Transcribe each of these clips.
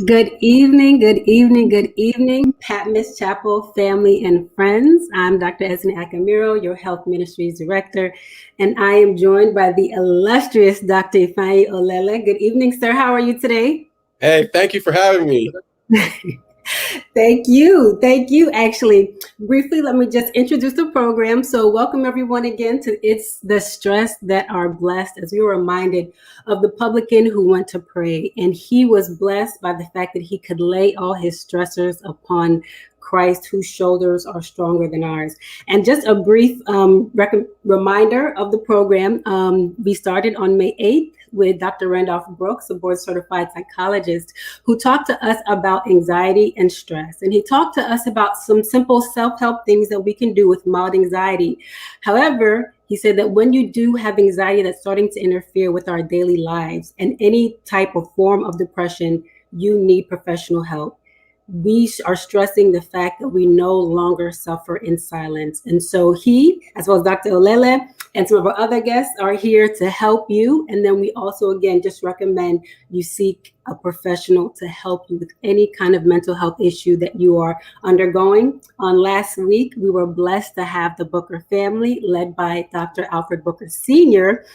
Good evening, good evening, good evening, Patmos Chapel family and friends. I'm Dr. Esme Akamiro, your Health Ministries Director, and I am joined by the illustrious Dr. Ifeanyi Olele. Good evening, sir. How are you today? Hey, thank you for having me. Thank you. Thank you. Actually, briefly, let me just introduce the program. So welcome everyone again to It's the Stress That Are Blessed, as we were reminded of the publican who went to pray. And he was blessed by the fact that he could lay all his stressors upon Christ, whose shoulders are stronger than ours. And just a brief reminder of the program. We started on May 8th with Dr. Randolph Brooks, a board certified psychologist, who talked to us about anxiety and stress. And he talked to us about some simple self-help things that we can do with mild anxiety. However, he said that when you do have anxiety that's starting to interfere with our daily lives and any type of form of depression, you need professional help. We are stressing the fact that we no longer suffer in silence. And so he, as well as Dr. Olele and some of our other guests, are here to help you. And then we also, again, just recommend you seek a professional to help you with any kind of mental health issue that you are undergoing. On last week, we were blessed to have the Booker family led by Dr. Alfred Booker Sr.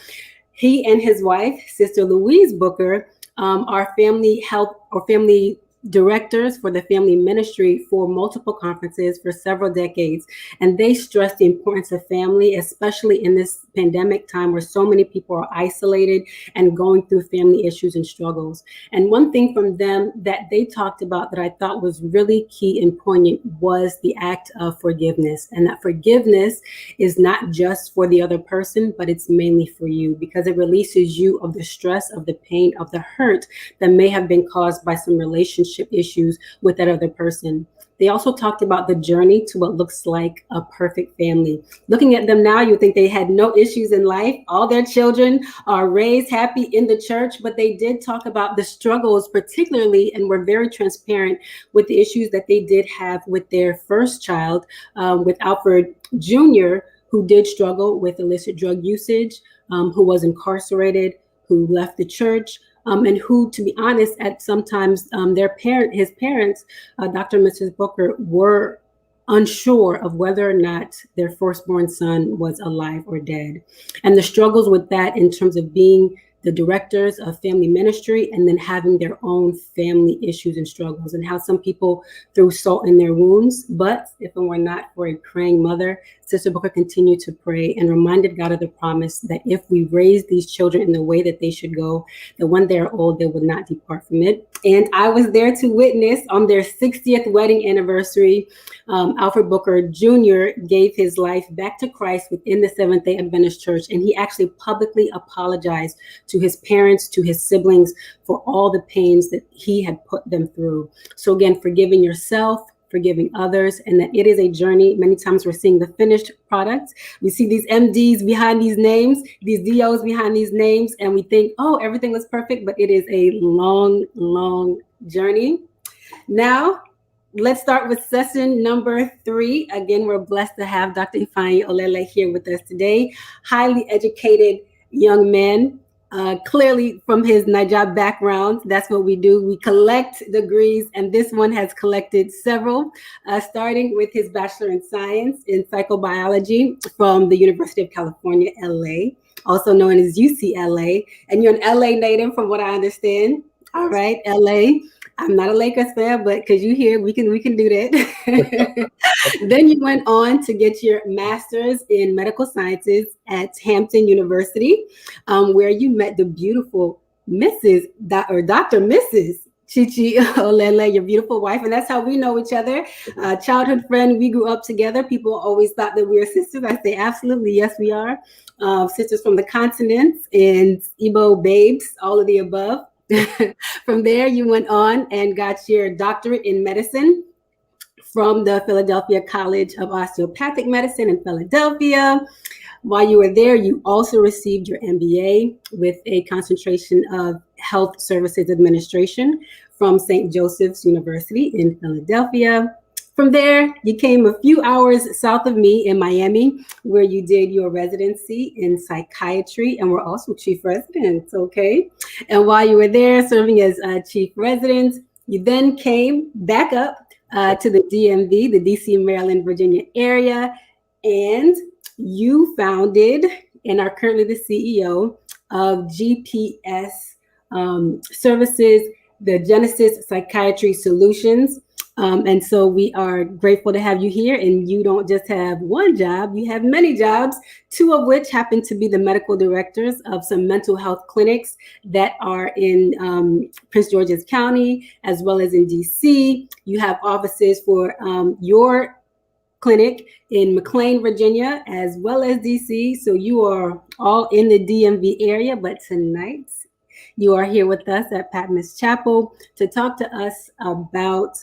He and his wife, Sister Louise Booker, are family health or family directors for the family ministry for multiple conferences for several decades. And they stress the importance of family, especially in this pandemic time where so many people are isolated and going through family issues and struggles. And one thing from them that they talked about that I thought was really key and poignant was the act of forgiveness. And that forgiveness is not just for the other person, but it's mainly for you, because it releases you of the stress, of the pain, of the hurt that may have been caused by some relationship issues with that other person. They also talked about the journey to what looks like a perfect family. Looking at them now, you think they had no issues in life. All their children are raised happy in the church, but they did talk about the struggles particularly, and were very transparent with the issues that they did have with their first child, with Alfred Jr., who did struggle with illicit drug usage, who was incarcerated, who left the church, and who, to be honest, at sometimes his parents, Dr. and Mrs. Booker, were unsure of whether or not their firstborn son was alive or dead. And the struggles with that in terms of being the directors of family ministry and then having their own family issues and struggles, and how some people threw salt in their wounds. But if it were not for a praying mother, Sister Booker continued to pray and reminded God of the promise that if we raise these children in the way that they should go, that when they are old, they will not depart from it. And I was there to witness on their 60th wedding anniversary. Alfred Booker Jr. gave his life back to Christ within the Seventh-day Adventist Church, and he actually publicly apologized to his parents, to his siblings, for all the pains that he had put them through. So again, forgiving yourself, forgiving others, and that it is a journey. Many times we're seeing the finished product. We see these MDs behind these names, these DOs behind these names, and we think, oh, everything was perfect, but it is a long, long journey. Now, let's start with session number 3. Again, we're blessed to have Dr. Ifeanyi Olele here with us today. Highly educated young man. Clearly from his Naija background, that's what we do. We collect degrees, and this one has collected several, starting with his Bachelor in Science in Psychobiology from the University of California, LA, also known as UCLA. And you're an LA native from what I understand. All right, LA. I'm not a Lakers fan, but because you here, we can do that. Then you went on to get your master's in medical sciences at Hampton University, where you met the beautiful Dr. Mrs. Chichi Olele, your beautiful wife. And that's how we know each other. Childhood friend, we grew up together. People always thought that we were sisters. I say, absolutely, yes, we are. Sisters from the continents and Igbo babes, all of the above. From there, you went on and got your doctorate in medicine from the Philadelphia College of Osteopathic Medicine in Philadelphia. While you were there, you also received your MBA with a concentration of Health Services Administration from St. Joseph's University in Philadelphia. From there, you came a few hours south of me in Miami, where you did your residency in psychiatry and were also chief resident, okay? And while you were there serving as chief resident, You then came back up to the DMV, the DC, Maryland, Virginia area, and you founded and are currently the CEO of GPS Services, the Genesis Psychiatry Solutions. And so we are grateful to have you here. And you don't just have one job, you have many jobs, two of which happen to be the medical directors of some mental health clinics that are in Prince George's County, as well as in DC. You have offices for your clinic in McLean, Virginia, as well as DC. So you are all in the DMV area, but tonight you are here with us at Patmos Chapel to talk to us about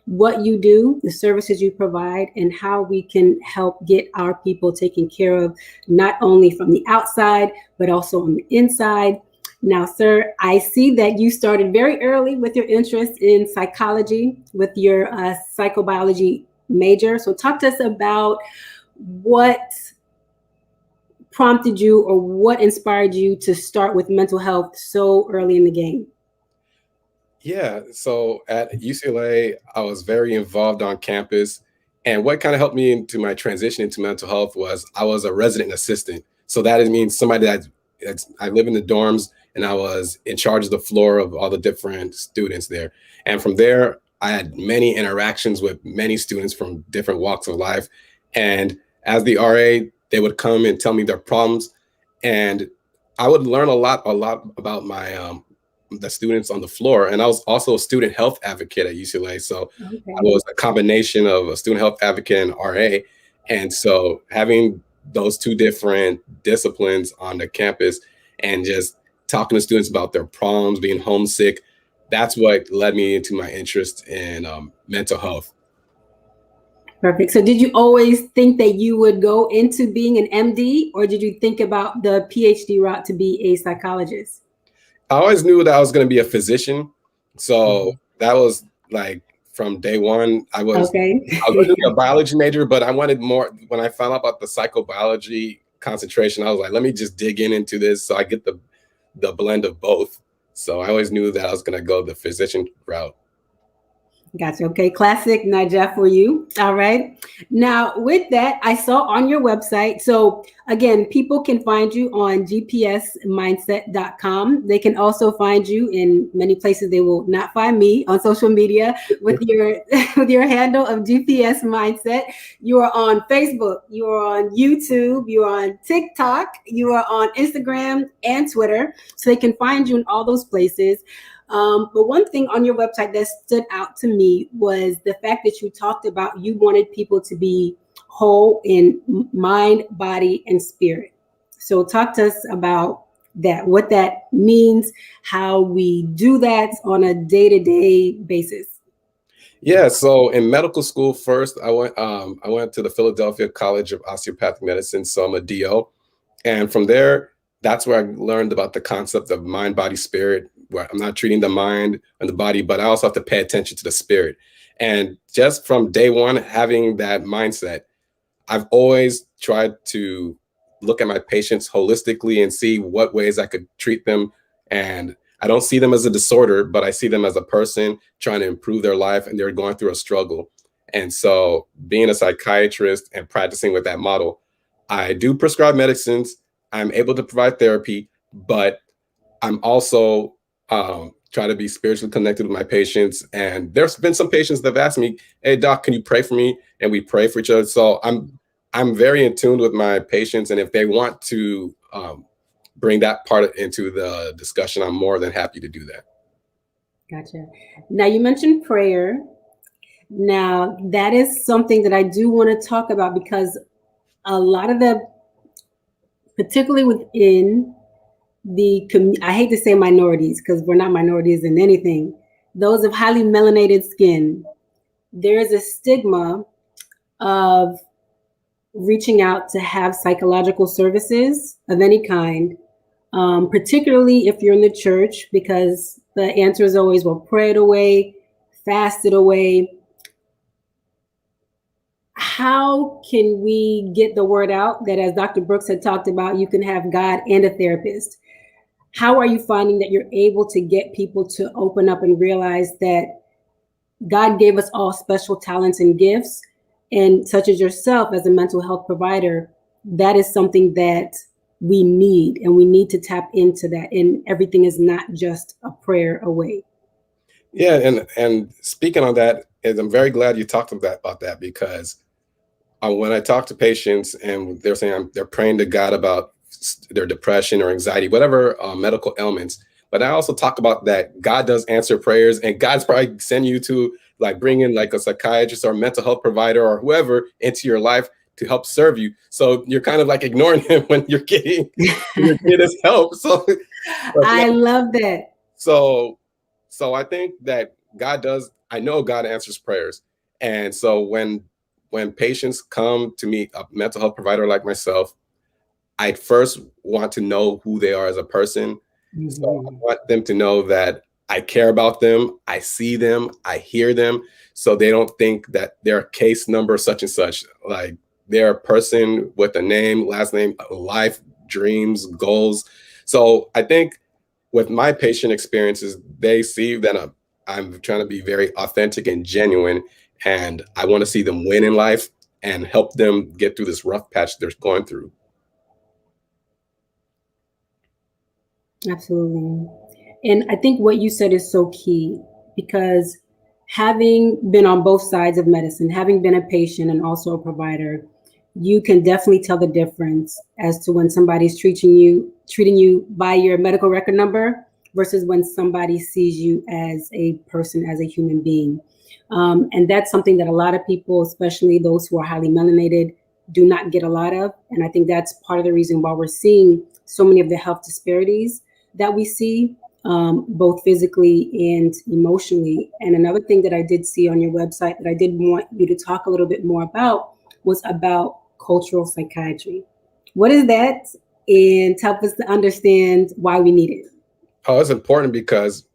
what you do, the services you provide, and how we can help get our people taken care of, not only from the outside, but also on the inside. Now, sir, I see that you started very early with your interest in psychology with your psychobiology major. So talk to us about what prompted you or what inspired you to start with mental health so early in the game. Yeah, so at UCLA, I was very involved on campus. And what kind of helped me into my transition into mental health was I was a resident assistant. So that means somebody I live in the dorms, and I was in charge of the floor of all the different students there. And from there, I had many interactions with many students from different walks of life. And as the RA, they would come and tell me their problems. And I would learn a lot about my the students on the floor. And I was also a student health advocate at UCLA. So Okay. I was a combination of a student health advocate and RA. And so having those two different disciplines on the campus and just talking to students about their problems, being homesick, that's what led me into my interest in mental health. Perfect. So did you always think that you would go into being an MD, or did you think about the PhD route to be a psychologist? I always knew that I was going to be a physician. So that was like from day one. I was going to be a biology major, but I wanted more. When I found out about the psychobiology concentration, I was like, let me just dig into this so I get the blend of both. So I always knew that I was going to go the physician route. Gotcha. Okay. Classic Najah for you. All right. Now with that, I saw on your website. So again, people can find you on gpsmindset.com. They can also find you in many places. They will not find me on social media with your with your handle of GPS Mindset. You are on Facebook, you are on YouTube, you are on TikTok, you are on Instagram and Twitter. So they can find you in all those places. But one thing on your website that stood out to me was the fact that you talked about you wanted people to be whole in mind, body, and spirit. So talk to us about that, what that means, how we do that on a day-to-day basis. Yeah, so in medical school first, I went to the Philadelphia College of Osteopathic Medicine, so I'm a DO. And from there, that's where I learned about the concept of mind, body, spirit, where I'm not treating the mind and the body, but I also have to pay attention to the spirit. And just from day one, having that mindset, I've always tried to look at my patients holistically and see what ways I could treat them. And I don't see them as a disorder, but I see them as a person trying to improve their life, and they're going through a struggle. And so being a psychiatrist and practicing with that model, I do prescribe medicines. I'm able to provide therapy, but I'm also trying to be spiritually connected with my patients. And there's been some patients that have asked me, "Hey, doc, can you pray for me?" And we pray for each other. So I'm very in tune with my patients. And if they want to bring that part into the discussion, I'm more than happy to do that. Gotcha. Now you mentioned prayer. Now that is something that I do want to talk about, because a lot of particularly within I hate to say minorities, because we're not minorities in anything, those of highly melanated skin, there's a stigma of reaching out to have psychological services of any kind, particularly if you're in the church, because the answer is always, well, pray it away, fast it away. How can we get the word out that, as Dr. Brooks had talked about, you can have God and a therapist? How are you finding that you're able to get people to open up and realize that God gave us all special talents and gifts, and such as yourself as a mental health provider, that is something that we need, and we need to tap into that. And everything is not just a prayer away. Yeah, and speaking on that, is I'm very glad you talked about that because when I talk to patients and they're saying they're praying to God about their depression or anxiety, whatever medical ailments, but I also talk about that God does answer prayers, and God's probably send you to like bring in like a psychiatrist or mental health provider or whoever into your life to help serve you. So you're kind of like ignoring him when you're getting his help. So I love that. so so I think that God does, I know God answers prayers. And so when patients come to meet a mental health provider like myself, I first want to know who they are as a person. So I want them to know that I care about them, I see them, I hear them, so they don't think that they're case number such and such. Like they're a person with a name, last name, life, dreams, goals. So I think with my patient experiences, they see that I'm trying to be very authentic and genuine, and I want to see them win in life and help them get through this rough patch they're going through. Absolutely. And I think what you said is so key, because having been on both sides of medicine, having been a patient and also a provider, you can definitely tell the difference as to when somebody's treating you by your medical record number versus when somebody sees you as a person, as a human being. And that's something that a lot of people, especially those who are highly melanated, do not get a lot of. And I think that's part of the reason why we're seeing so many of the health disparities that we see, both physically and emotionally. And another thing that I did see on your website that I did want you to talk a little bit more about was about cultural psychiatry. What is that? And help us to understand why we need it. Oh, it's important because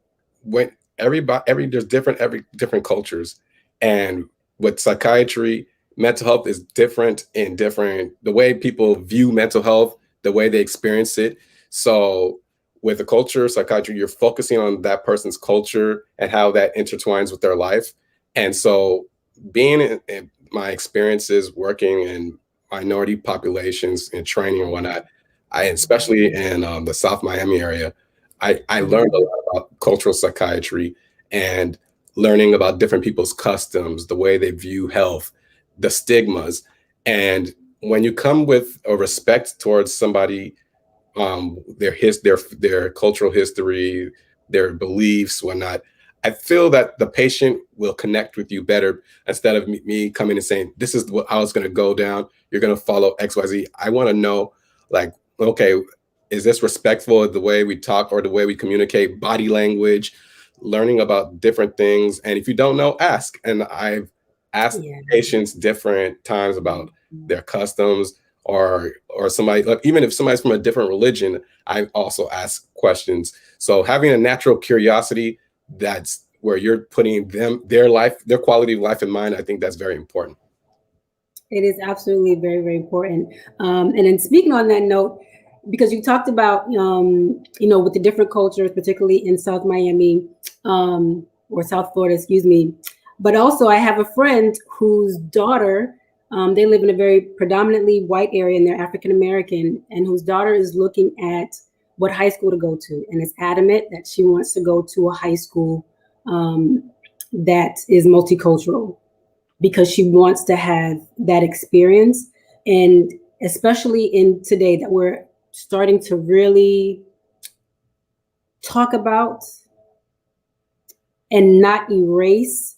when there's different cultures, and with psychiatry, mental health is different in different the way people view mental health, the way they experience it. So with the culture psychiatry, you're focusing on that person's culture and how that intertwines with their life. And so being in my experiences working in minority populations and training and whatnot, especially in the South Miami area, I learned a lot about cultural psychiatry and learning about different people's customs, the way they view health, the stigmas. And when you come with a respect towards somebody, their cultural history, their beliefs, whatnot, I feel that the patient will connect with you better instead of me coming and saying, this is how it's going to go down. You're going to follow XYZ. I want to know, like, okay, is this respectful of the way we talk or the way we communicate, body language, learning about different things. And if you don't know, ask. And I've asked patients different times about their customs or somebody, like, even if somebody's from a different religion, I also ask questions. So having a natural curiosity, that's where you're putting their life, their quality of life in mind. I think that's very important. It is absolutely very, very important. And then speaking on that note, because you talked about, with the different cultures, particularly in South Miami, or South Florida, excuse me. But also I have a friend whose daughter, they live in a very predominantly white area and they're African-American, and whose daughter is looking at what high school to go to, and is adamant that she wants to go to a high school that is multicultural, because she wants to have that experience. And especially in today that we're starting to really talk about and not erase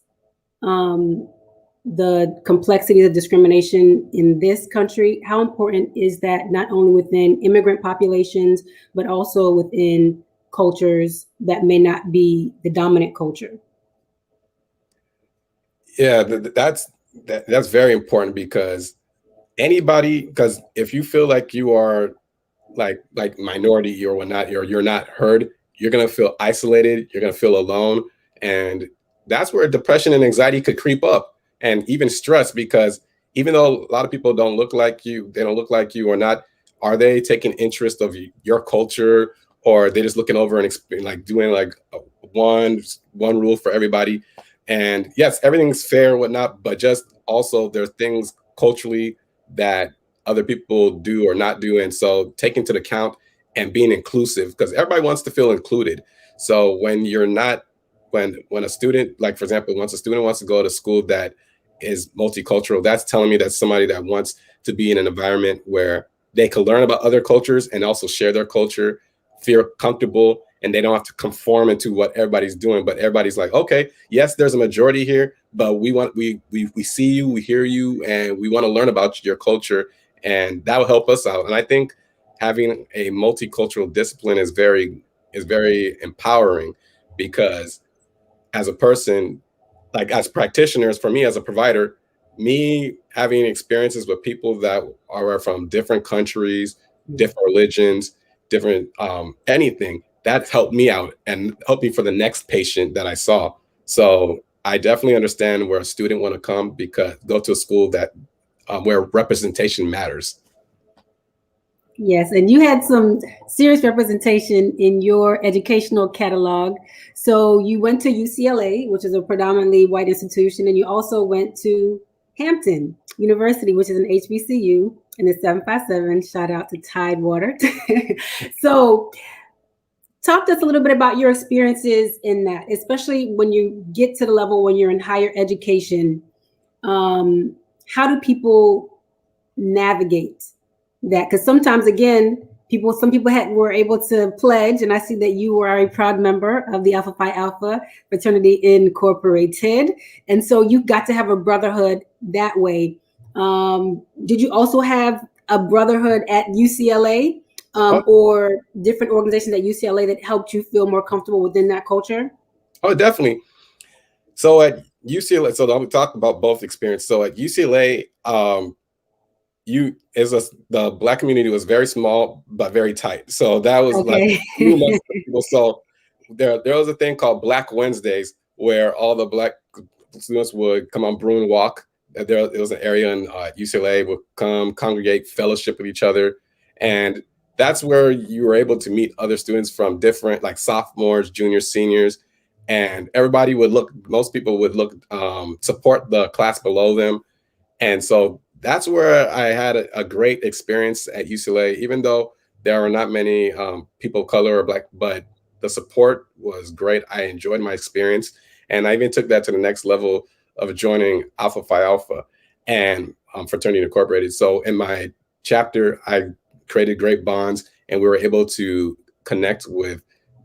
the complexities of discrimination in this country, how important is that not only within immigrant populations, but also within cultures that may not be the dominant culture? Yeah, that's very important because because if you feel like you are like minority or whatnot, you're not heard, you're gonna feel isolated, you're gonna feel alone, and that's where depression and anxiety could creep up, and even stress, because even though a lot of people don't look like you, they don't look like you or not, are they taking interest of your culture, or are they just looking over and like doing like one rule for everybody? And yes, everything's fair and whatnot, but just also there's things culturally that other people do or not do. And so taking into account and being inclusive, because everybody wants to feel included. So when you're not, when a student, like for example, once a student wants to go to school that is multicultural, that's telling me that somebody that wants to be in an environment where they can learn about other cultures and also share their culture, feel comfortable, and they don't have to conform into what everybody's doing. But everybody's like, okay, yes, there's a majority here, but we see you, we hear you, and we want to learn about your culture, and that will help us out. And I think having a multicultural discipline is very empowering, because as a person, like as practitioners, for me as a provider, me having experiences with people that are from different countries, different religions, different anything, that's helped me out and helped me for the next patient that I saw. So I definitely understand where a student want to come, because go to a school that where representation matters. Yes, and you had some serious representation in your educational catalog. So you went to UCLA, which is a predominantly white institution, and you also went to Hampton University, which is an HBCU, and it's 757. Shout out to Tidewater. So talk to us a little bit about your experiences in that, especially when you get to the level when you're in higher education. How do people navigate that? Because sometimes, again, some people were able to pledge, and I see that you are a proud member of the Alpha Phi Alpha Fraternity Incorporated, and so you got to have a brotherhood that way. Did you also have a brotherhood at UCLA, or different organizations at UCLA that helped you feel more comfortable within that culture? Oh, definitely. So at UCLA, so I'm talk about both experiences. So at UCLA, the Black community was very small but very tight. So that was Okay. like people. So there was a thing called Black Wednesdays, where all the Black students would come on Bruin Walk. There was an area in UCLA would come congregate, fellowship with each other, and that's where you were able to meet other students from different, like sophomores, juniors, seniors, and everybody would look. Most people would look support the class below them, and so that's where I had a great experience at UCLA, even though there are not many people of color or Black, but the support was great. I enjoyed my experience. And I even took that to the next level of joining Alpha Phi Alpha and Fraternity Incorporated. So in my chapter, I created great bonds, and we were able to connect with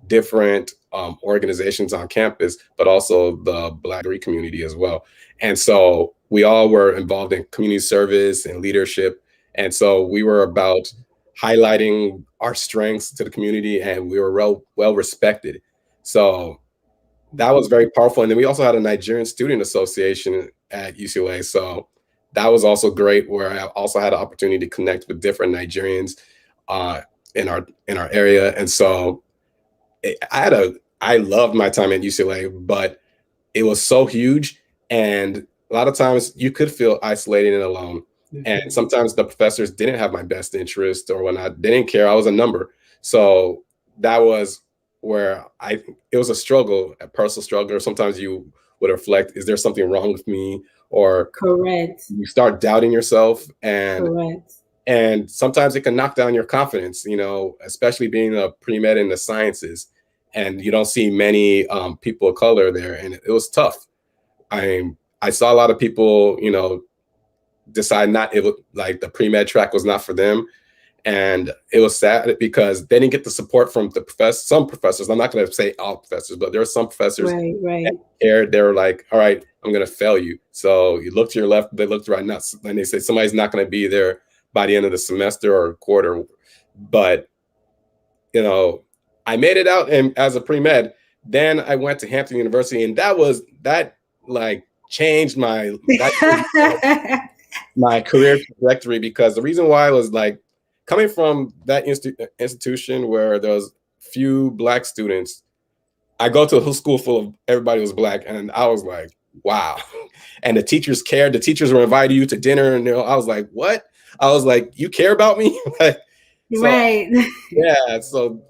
different organizations on campus, but also the Black community as well. And so we all were involved in community service and leadership. And so we were about highlighting our strengths to the community, and we were well respected. So that was very powerful. And then we also had a Nigerian Student Association at UCLA. So that was also great, where I also had an opportunity to connect with different Nigerians in our area. And so I loved my time at UCLA, but it was so huge, and a lot of times you could feel isolated and alone. And sometimes the professors didn't have my best interest or whatnot. They didn't care. I was a number. So that was where it was a struggle, a personal struggle. Or sometimes you would reflect, is there something wrong with me? Or correct. You start doubting yourself, and correct. And sometimes it can knock down your confidence, especially being a pre-med in the sciences, and you don't see many people of color there. And it was tough. I saw a lot of people, decide like the pre-med track was not for them. And it was sad because they didn't get the support from some professors. I'm not going to say all professors, but there are some professors right. They were like, all right, I'm going to fail you. So you look to your left, they look to right now, and they say somebody's not going to be there by the end of the semester or quarter. But, I made it out and as a pre-med. Then I went to Hampton University, and that changed my my career trajectory, because the reason why was coming from that institution where there was few Black students. I go to a school full of everybody was Black, and I was like, wow. And the teachers cared. The teachers were inviting you to dinner, and I was like, what? I was like, you care about me? Right. Yeah. So,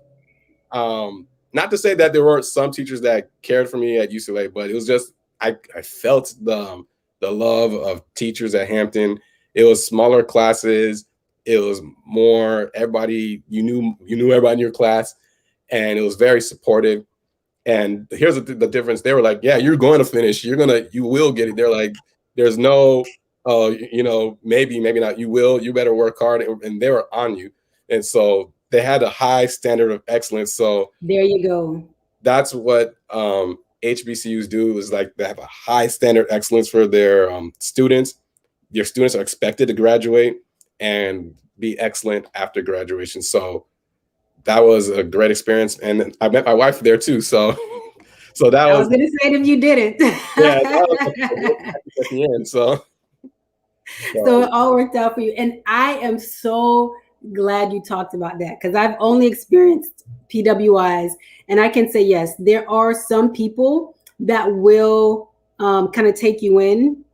not to say that there weren't some teachers that cared for me at UCLA, but it was just I felt the love of teachers at Hampton. It was smaller classes. It was more everybody, you knew everybody in your class, and it was very supportive. And here's the difference. They were like, yeah, you're going to finish. You will get it. They're like, there's no, maybe not. You better work hard. And they were on you. And so they had a high standard of excellence. So there you go. That's what HBCUs do, is like they have a high standard of excellence for their students. Your students are expected to graduate and be excellent after graduation. So that was a great experience. And I met my wife there too. So I was going to say it if you didn't. Yeah, that was at the end. So it all worked out for you. And I am so glad you talked about that, because I've only experienced PWIs, and I can say, yes, there are some people that will kind of take you in,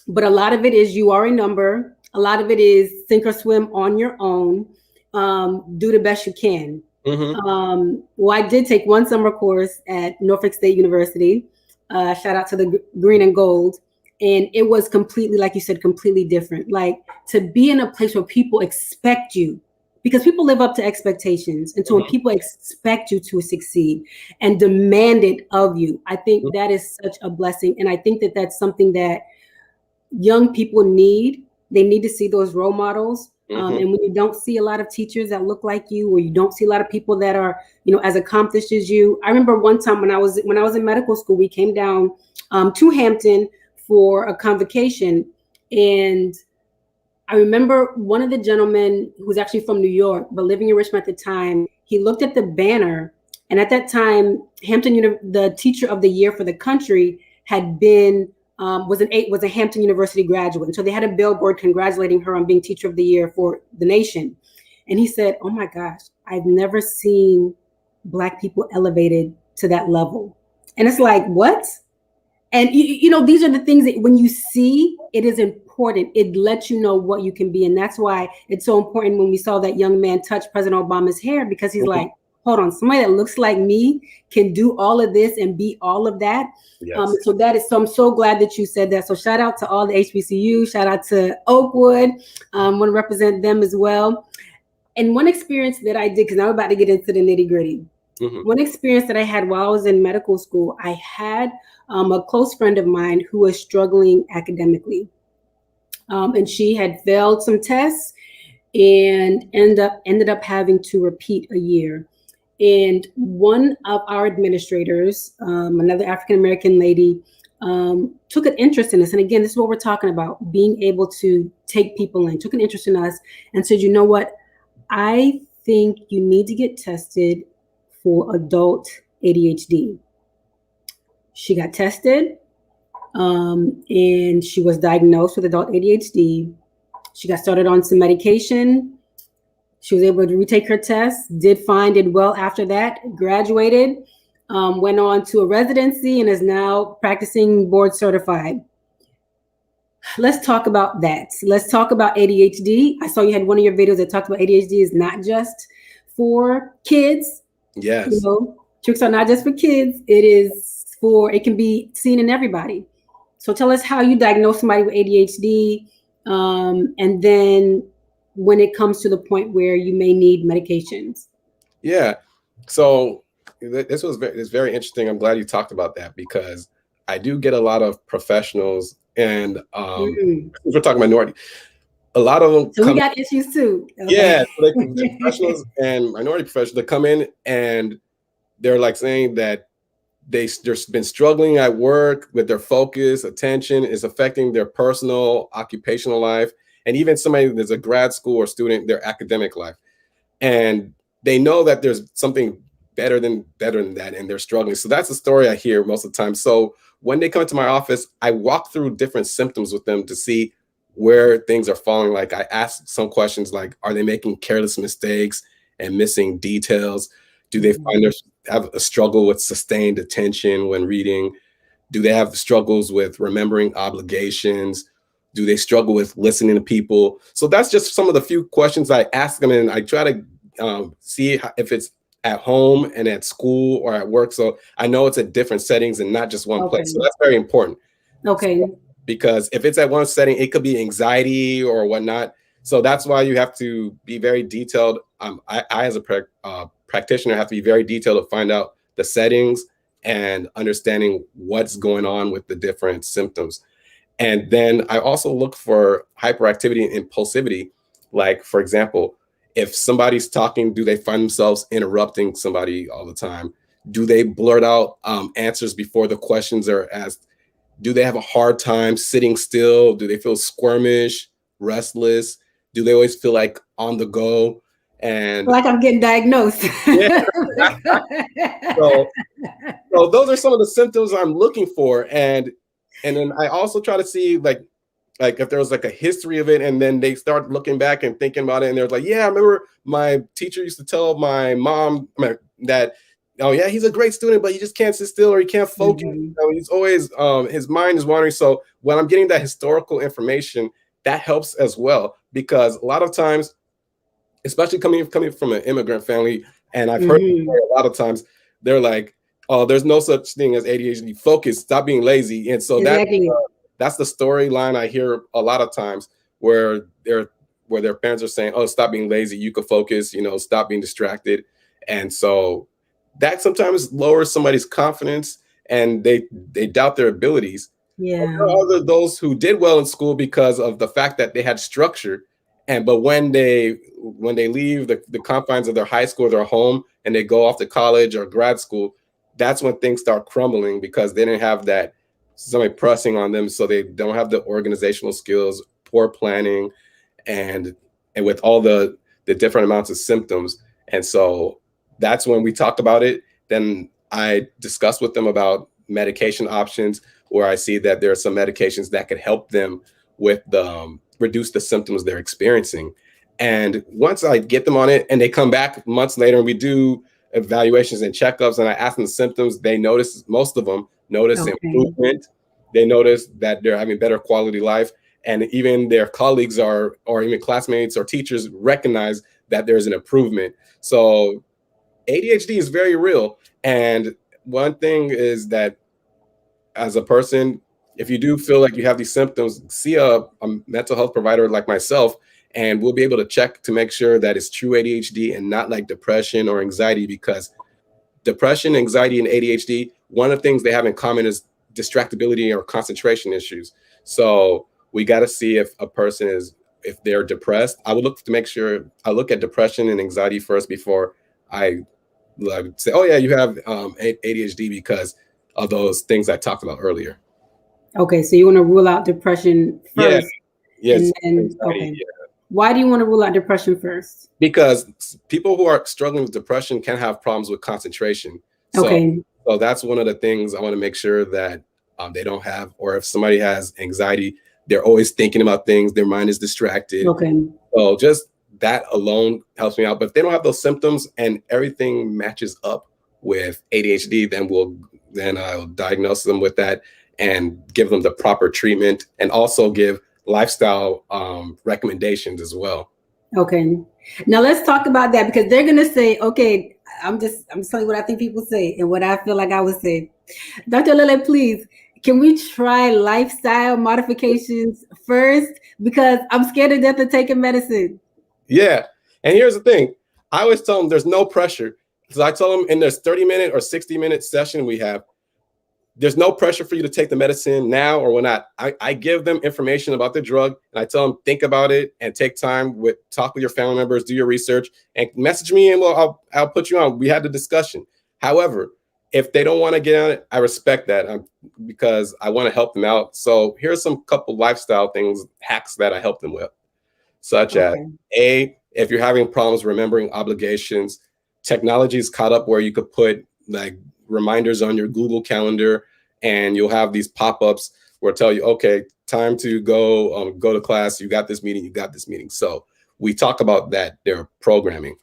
but a lot of it is you are a number. A lot of it is sink or swim on your own. Do the best you can. Mm-hmm. Well, I did take one summer course at Norfolk State University. Shout out to the green and gold. And it was completely, like you said, completely different. Like, to be in a place where people expect you, because people live up to expectations. And so when people expect you to succeed and demand it of you, I think that is such a blessing. And I think that that's something that young people need. They need to see those role models. And when you don't see a lot of teachers that look like you, or you don't see a lot of people that are, as accomplished as you. I remember one time when I was in medical school, we came down to Hampton for a convocation. And I remember one of the gentlemen, who was actually from New York, but living in Richmond at the time, he looked at the banner. And at that time, Hampton, the teacher of the year for the country had been, was a Hampton University graduate. And so they had a billboard congratulating her on being teacher of the year for the nation. And he said, oh my gosh, I've never seen Black people elevated to that level. And it's like, what? And these are the things that when you see, it is important. It lets you know what you can be. And that's why it's so important when we saw that young man touch President Obama's hair, because he's like, hold on, somebody that looks like me can do all of this and be all of that. Yes. So I'm so glad that you said that. So shout out to all the HBCU, shout out to Oakwood. Want to represent them as well. And one experience that I did, because now we're about to get into the nitty gritty. One experience that I had while I was in medical school, I had a close friend of mine who was struggling academically. And she had failed some tests and ended up having to repeat a year. And one of our administrators, another African-American lady, took an interest in us. And again, this is what we're talking about, being able to take people in, took an interest in us and said, you know what, I think you need to get tested for adult ADHD. She got tested and she was diagnosed with adult ADHD. She got started on some medication. She was able to retake her test, did fine, did well after that, graduated, went on to a residency, and is now practicing board certified. Let's talk about that. Let's talk about ADHD. I saw you had one of your videos that talked about ADHD is not just for kids. Yes. Tricks are not just for kids. It can be seen in everybody. So tell us how you diagnose somebody with ADHD, and then when it comes to the point where you may need medications. Yeah. So it's very interesting. I'm glad you talked about that, because I do get a lot of professionals, and we're talking minority. A lot of them. So we got issues too. Okay. Yeah, so professionals and minority professionals that come in and they're like saying that they've been struggling at work with their focus, attention is affecting their personal, occupational life, and even somebody that's a grad school or student, their academic life. And they know that there's something better than that, and they're struggling. So that's the story I hear most of the time. So when they come into my office, I walk through different symptoms with them to see where things are falling. Like, I ask some questions like, are they making careless mistakes and missing details? Do they have a struggle with sustained attention when reading? Do they have struggles with remembering obligations? Do they struggle with listening to people? So that's just some of the few questions I ask them, and I try to see if it's at home and at school or at work. So I know it's at different settings and not just one place. So that's very important. Okay. Because if it's at one setting, it could be anxiety or whatnot. So that's why you have to be very detailed. I as a practitioner, have to be very detailed to find out the settings and understanding what's going on with the different symptoms. And then I also look for hyperactivity and impulsivity. Like, for example, if somebody's talking, do they find themselves interrupting somebody all the time? Do they blurt out answers before the questions are asked? Do they have a hard time sitting still? Do they feel squirmish, restless? Do they always feel like on the go? And like I'm getting diagnosed. yeah, so those are some of the symptoms I'm looking for, and then I also try to see like if there was like a history of it, and then they start looking back and thinking about it, and they're like, yeah, I remember my teacher used to tell my mom that, oh yeah, he's a great student, but he just can't sit still or he can't focus. You know, he's always his mind is wandering. So when I'm getting that historical information, that helps as well, because a lot of times, especially coming from an immigrant family, and I've heard a lot of times they're like, oh, there's no such thing as ADHD. Focus, stop being lazy. And so that's the storyline I hear a lot of times, where their parents are saying, oh, stop being lazy, you can focus, stop being distracted. And so that sometimes lowers somebody's confidence, and they doubt their abilities. Yeah. There are those who did well in school because of the fact that they had structure, but when they leave the confines of their high school or their home and they go off to college or grad school, that's when things start crumbling, because they didn't have that somebody pressing on them, so they don't have the organizational skills, poor planning, and with all the different amounts of symptoms. And so that's when we talk about it. Then I discuss with them about medication options, where I see that there are some medications that could help them with reduce the symptoms they're experiencing. And once I get them on it and they come back months later and we do evaluations and checkups and I ask them the symptoms, most of them notice improvement. They notice that they're having better quality life. And even their colleagues or even classmates or teachers recognize that there's an improvement. So ADHD is very real. And one thing is that as a person, if you do feel like you have these symptoms, see a mental health provider like myself, and we'll be able to check to make sure that it's true ADHD and not like depression or anxiety, because depression, anxiety, and ADHD, one of the things they have in common is distractibility or concentration issues. So we got to see if a person if they're depressed. I would look to make sure I look at depression and anxiety first before I say, oh yeah, you have ADHD because of those things I talked about earlier. Okay, so you want to rule out depression first. Yes. Okay. Why do you want to rule out depression first? Because people who are struggling with depression can have problems with concentration. So that's one of the things I want to make sure that they don't have. Or if somebody has anxiety, they're always thinking about things. Their mind is distracted. So just that alone helps me out. But if they don't have those symptoms and everything matches up with ADHD, then I'll diagnose them with that and give them the proper treatment, and also give lifestyle recommendations as well. Okay. Now let's talk about that, because they're going to say, okay, I'm just telling you what I think people say and what I feel like I would say. Dr. Lele, please, can we try lifestyle modifications first? Because I'm scared to death of taking medicine. Yeah. And here's the thing. I always tell them there's no pressure. Because I tell them in this 30-minute or 60-minute session we have, there's no pressure for you to take the medicine now or not. I give them information about the drug, and I tell them, think about it and take time talk with your family members, do your research, and message me, and I'll put you on. We had the discussion. However, if they don't want to get on it, I respect that because I want to help them out. So here's some couple lifestyle hacks that I help them with, such as if you're having problems remembering obligations, technology is caught up where you could put like reminders on your Google Calendar, and you'll have these pop-ups where it'll tell you, okay, time to go to class. You got this meeting. So we talk about that, their programming.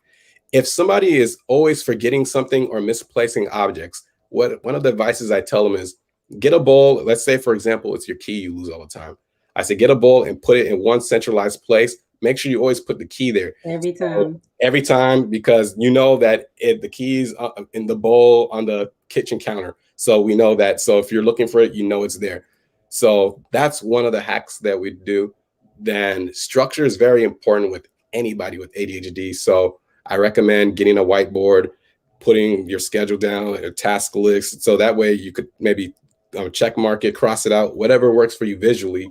If somebody is always forgetting something or misplacing objects, one of the advices I tell them is get a bowl. Let's say, for example, it's your key you lose all the time. I say, get a bowl and put it in one centralized place, make sure you always put the key there. Every time. Every time, because you know that the key's in the bowl on the kitchen counter. So we know that. So if you're looking for it, you know it's there. So that's one of the hacks that we do. Then structure is very important with anybody with ADHD. So I recommend getting a whiteboard, putting your schedule down, a task list. So that way you could maybe check mark it, cross it out, whatever works for you visually.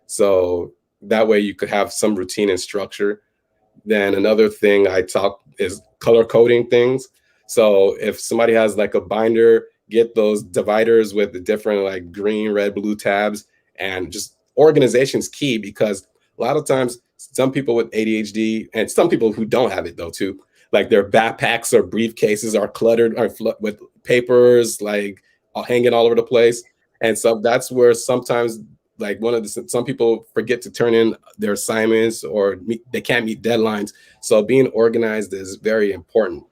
So that way you could have some routine and structure. Then another thing I talk is color coding things. So if somebody has like a binder, get those dividers with the different like green, red, blue tabs, and just organization's key, because a lot of times some people with ADHD, and some people who don't have it though too, like their backpacks or briefcases are cluttered with papers like hanging all over the place. And so that's where sometimes like some people forget to turn in their assignments, or they can't meet deadlines. So being organized is very important.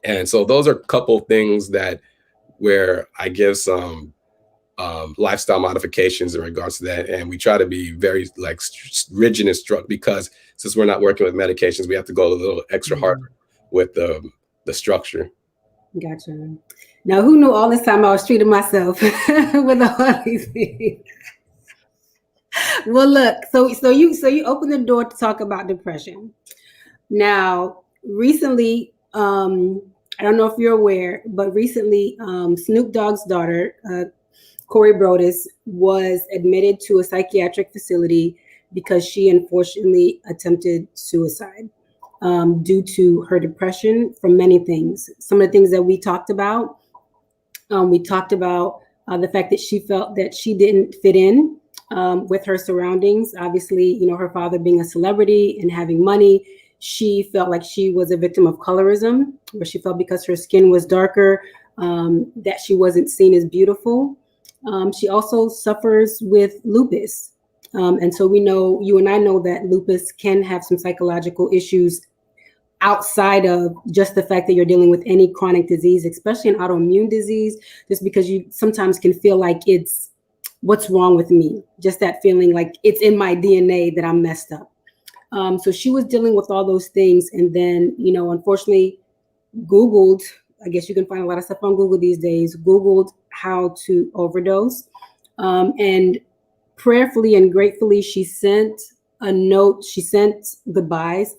And so those are a couple things where I give some lifestyle modifications in regards to that. And we try to be very like rigid and strict, because since we're not working with medications, we have to go a little extra hard with the structure. Gotcha. Now, who knew all this time I was treating myself with all these things? Well, look, so you open the door to talk about depression. Now, recently, I don't know if you're aware, but recently, Snoop Dogg's daughter, Corey Brodus, was admitted to a psychiatric facility because she unfortunately attempted suicide due to her depression from many things. Some of the things that we talked about the fact that she felt that she didn't fit in with her surroundings. Obviously, you know, her father being a celebrity and having money, she felt like she was a victim of colorism, where she felt because her skin was darker, that she wasn't seen as beautiful. She also suffers with lupus. And so we know, you and I know, that lupus can have some psychological issues outside of just the fact that you're dealing with any chronic disease, especially an autoimmune disease, just because you sometimes can feel like it's what's wrong with me, just that feeling like it's in my DNA that I'm messed up. So she was dealing with all those things. And then, you know, unfortunately, Googled, I guess you can find a lot of stuff on Google these days, Googled how to overdose. And prayerfully and gratefully, she sent a note. She sent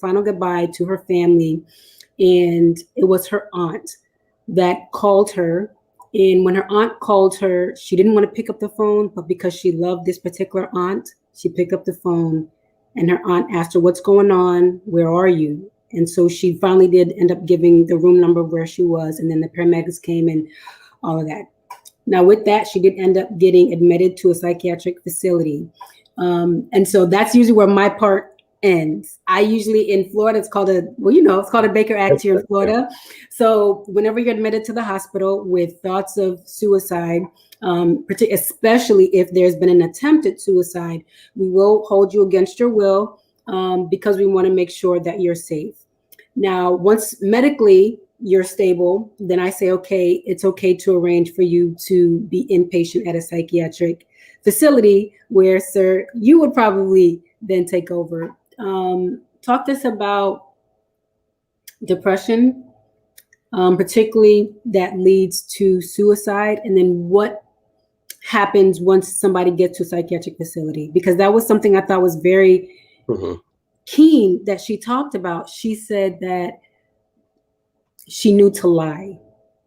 final goodbye to her family. And it was her aunt that called her. And when her aunt called her, she didn't want to pick up the phone, but because she loved this particular aunt, she picked up the phone, and her aunt asked her, "What's going on? Where are you?" And so she finally did end up giving the room number where she was. And then the paramedics came and all of that. Now with that, she did end up getting admitted to a psychiatric facility. And so that's usually where my part ends. I usually, in Florida, it's called a Baker Act here in Florida. So whenever you're admitted to the hospital with thoughts of suicide, especially if there's been an attempted suicide, we will hold you against your will, because we want to make sure that you're safe. Now, once medically you're stable, then I say, okay, it's okay to arrange for you to be inpatient at a psychiatric facility where, sir, you would probably then take over. Talk to us about depression, particularly that leads to suicide, and then what happens once somebody gets to a psychiatric facility, because that was something I thought was very keen that she talked about. She said that she knew to lie.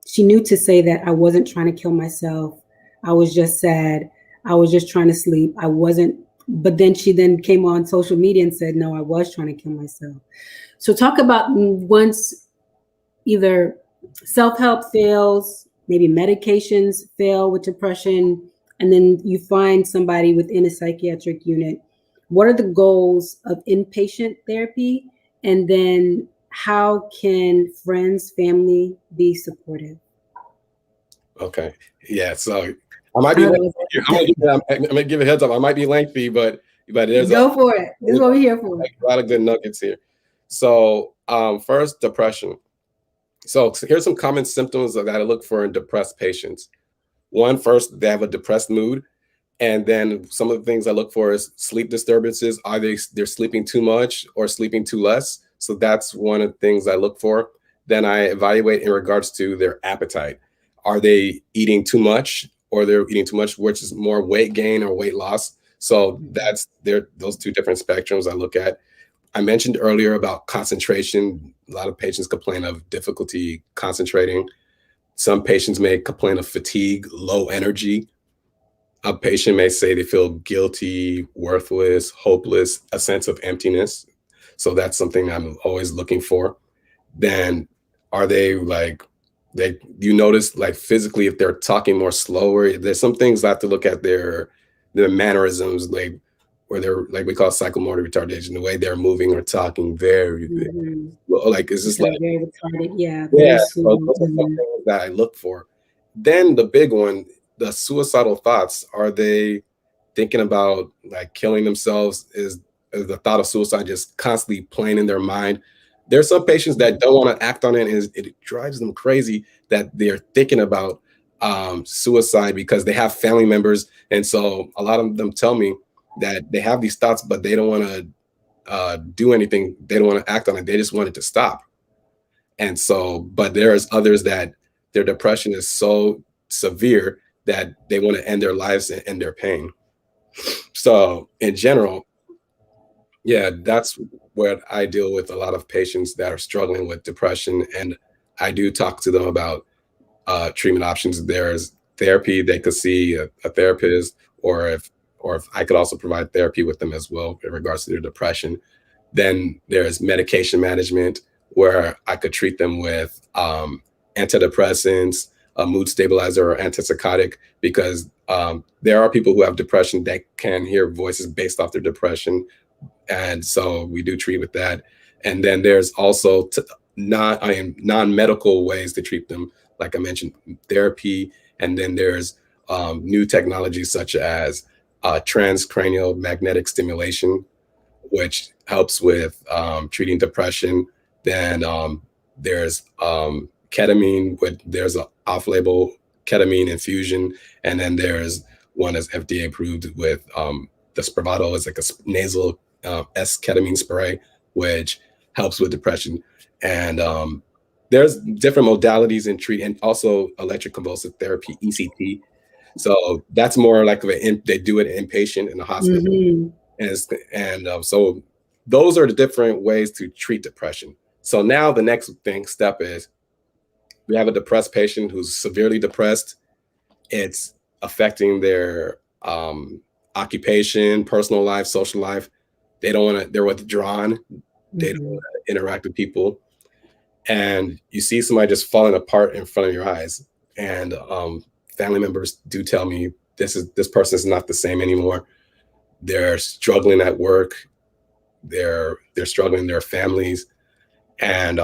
She knew to say that I wasn't trying to kill myself. I was just sad. I was just trying to sleep. I wasn't. But then she then came on social media and said, no, I was trying to kill myself. So talk about once either self-help fails, maybe medications fail with depression, and then you find somebody within a psychiatric unit. What are the goals of inpatient therapy? And then how can friends, family be supportive? Okay. Yeah. So I might be I'm gonna give a heads up. I might be lengthy, but there's go for it. This is what we're here for. A lot of good nuggets here. So first, depression. So here's some common symptoms that I look for in depressed patients. One, first, they have a depressed mood. And then some of the things I look for is sleep disturbances. Are they're sleeping too much or sleeping too less? So that's one of the things I look for. Then I evaluate in regards to their appetite. Are they eating too much or they're eating too much, which is more weight gain or weight loss? So that's those two different spectrums I look at. I mentioned earlier about concentration. A lot of patients complain of difficulty concentrating. Some patients may complain of fatigue, low energy. A patient may say they feel guilty, worthless, hopeless, a sense of emptiness. So that's something I'm always looking for. Then are they like, you notice like physically if they're talking more slower? There's some things I have to look at their mannerisms, like where they're like we call psychomotor retardation, the way they're moving or talking very, like is this like very retarded? Yeah, yeah, very so slow. those are some things that I look for. Then the big one, the suicidal thoughts. Are they thinking about like killing themselves? Is the thought of suicide just constantly playing in their mind? There's some patients that don't want to act on it, and it drives them crazy that they're thinking about suicide because they have family members, and so a lot of them tell me that they have these thoughts, but they don't want to do anything. They don't want to act on it. They just want it to stop. And so, but there's others that their depression is so severe that they want to end their lives and end their pain. So in general, yeah, that's what I deal with a lot of patients that are struggling with depression. And I do talk to them about treatment options. There's therapy, they could see a therapist, or if I could also provide therapy with them as well in regards to their depression. Then there's medication management where I could treat them with antidepressants, a mood stabilizer, or antipsychotic, because there are people who have depression that can hear voices based off their depression. And so we do treat with that. And then there's also non-medical ways to treat them. Like I mentioned, therapy. And then there's new technologies such as transcranial magnetic stimulation, which helps with treating depression. Then there's ketamine, there's an off-label ketamine infusion. And then there's one that's FDA approved with the Spravato is like a nasal S-ketamine spray, which helps with depression. And there's different modalities in treat, and also electroconvulsive therapy, ECT. So that's more like they do it inpatient in the hospital. So those are the different ways to treat depression. So now the next step is we have a depressed patient who's severely depressed. It's affecting their occupation, personal life, social life. They're withdrawn. They don't want to interact with people. And you see somebody just falling apart in front of your eyes. And family members do tell me this person is not the same anymore. They're struggling at work. They're struggling in their families. And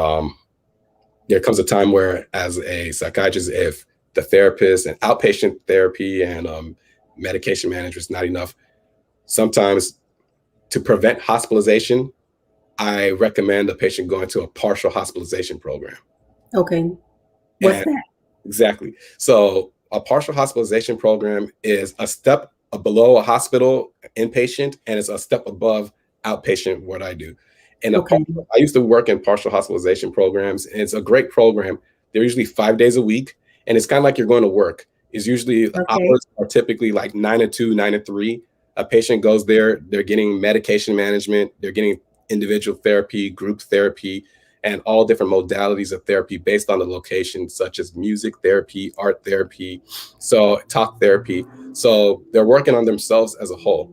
there comes a time where, as a psychiatrist, if the therapist and outpatient therapy and medication management is not enough, sometimes to prevent hospitalization, I recommend the patient going to a partial hospitalization program. Okay. What's that? Exactly. So a partial hospitalization program is a step below a hospital inpatient, and it's a step above outpatient, what I do. And I used to work in partial hospitalization programs, and it's a great program. They're usually 5 days a week, and it's kind of like you're going to work. It's usually hours are typically like 9 to 2, 9 to 3. A patient goes there, they're getting medication management, they're getting individual therapy, group therapy, and all different modalities of therapy based on the location, such as music therapy, art therapy, so talk therapy. So they're working on themselves as a whole.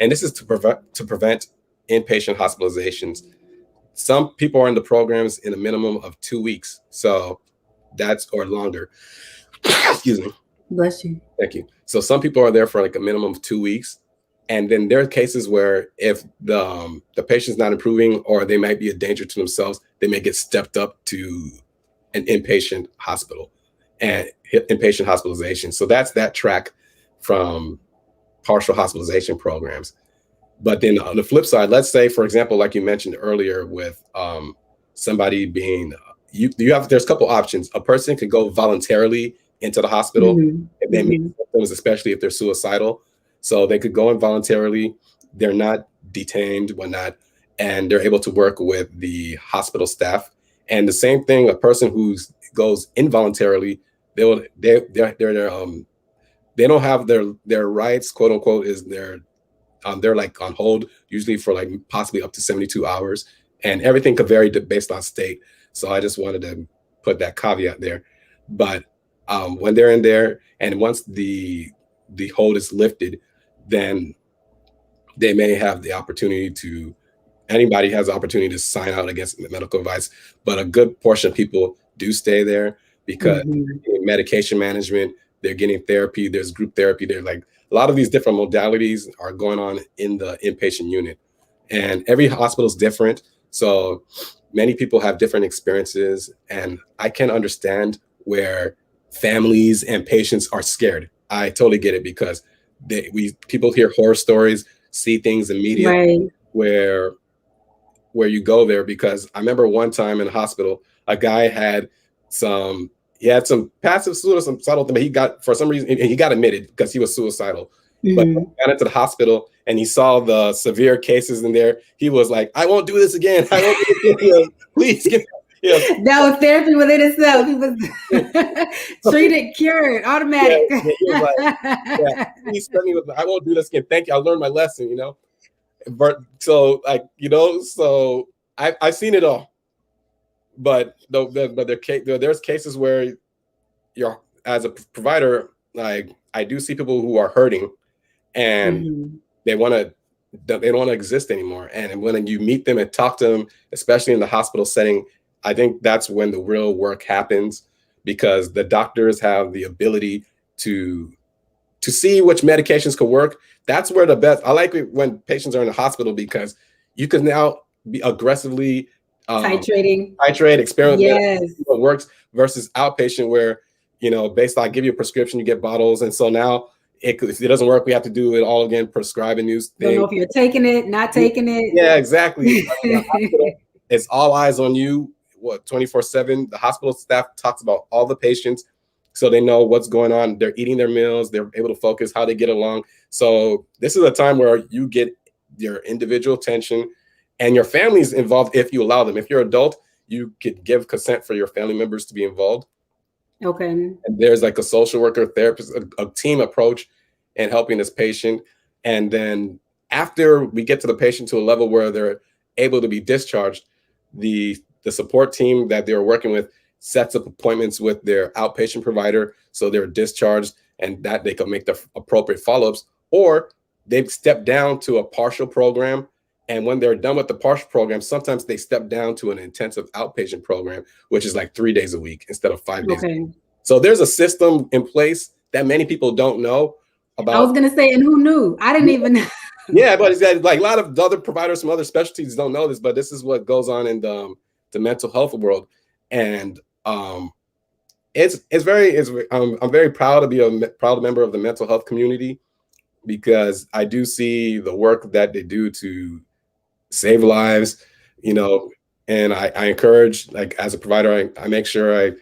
And this is to prevent inpatient hospitalizations. Some people are in the programs in a minimum of 2 weeks. So that's, or longer. Excuse me. Bless you. Thank you. So some people are there for like a minimum of 2 weeks. And then there are cases where if the patient's not improving, or they might be a danger to themselves, they may get stepped up to an inpatient hospital and inpatient hospitalization. So that's that track from partial hospitalization programs. But then on the flip side, let's say, for example, like you mentioned earlier with somebody being, there's a couple options. A person could go voluntarily into the hospital. Mhm. If they meet symptoms, especially if they're suicidal. So they could go in voluntarily. They're not detained, whatnot, and they're able to work with the hospital staff. And the same thing, a person who goes involuntarily, they don't have their rights, quote unquote, is they're like on hold, usually for like possibly up to 72 hours. And everything could vary based on state. So I just wanted to put that caveat there. But when they're in there, and once the hold is lifted, then they may have the opportunity to, anybody has the opportunity to sign out against medical advice. But a good portion of people do stay there because medication management, they're getting therapy, there's group therapy, there's like a lot of these different modalities are going on in the inpatient unit. And every hospital is different. So many people have different experiences. And I can understand where families and patients are scared. I totally get it because people hear horror stories, see things in media where you go there. Because I remember one time in the hospital, a guy had some passive suicidal thing, but he got, for some reason, he got admitted because he was suicidal. But he got into the hospital and he saw the severe cases in there. He was like, I won't do this again. I won't do this again. Please give me. That was therapy within itself. He was treated, cured, automatic. He was like, please send me with, I won't do this again. Thank you. I learned my lesson, you know. But so, like, you know, so I've seen it all. But there's cases where you're, as a provider, like I do see people who are hurting and they don't want to exist anymore. And when you meet them and talk to them, especially in the hospital setting, I think that's when the real work happens, because the doctors have the ability to see which medications could work. That's where the best. I like it when patients are in the hospital, because you can now be aggressively titrate, experiment what works, versus outpatient where, you know, based on, I give you a prescription, you get bottles. And so now if it doesn't work, we have to do it all again, prescribe a new thing. Don't know if you're taking it, not taking it. Yeah, exactly. It's all eyes on you, 24/7. The hospital staff talks about all the patients, so they know what's going on. They're eating their meals. They're able to focus, how they get along. So this is a time where you get your individual attention, and your family's involved if you allow them. If you're an adult, you could give consent for your family members to be involved. Okay. And there's like a social worker, therapist, a team approach in helping this patient. And then after we get to the patient to a level where they're able to be discharged, the support team that they're working with sets up appointments with their outpatient provider, so they're discharged and that they can make the appropriate follow-ups, or they've stepped down to a partial program. And when they're done with the partial program, sometimes they step down to an intensive outpatient program, which is like 3 days a week instead of 5 days. Okay. So there's a system in place that many people don't know about. I was going to say, and who knew? I didn't even know. Yeah, but it's like a lot of other providers from other specialties don't know this, but this is what goes on in the mental health world. And I'm very proud to be a proud member of the mental health community, because I do see the work that they do to save lives, you know. And I encourage, like as a provider, I make sure I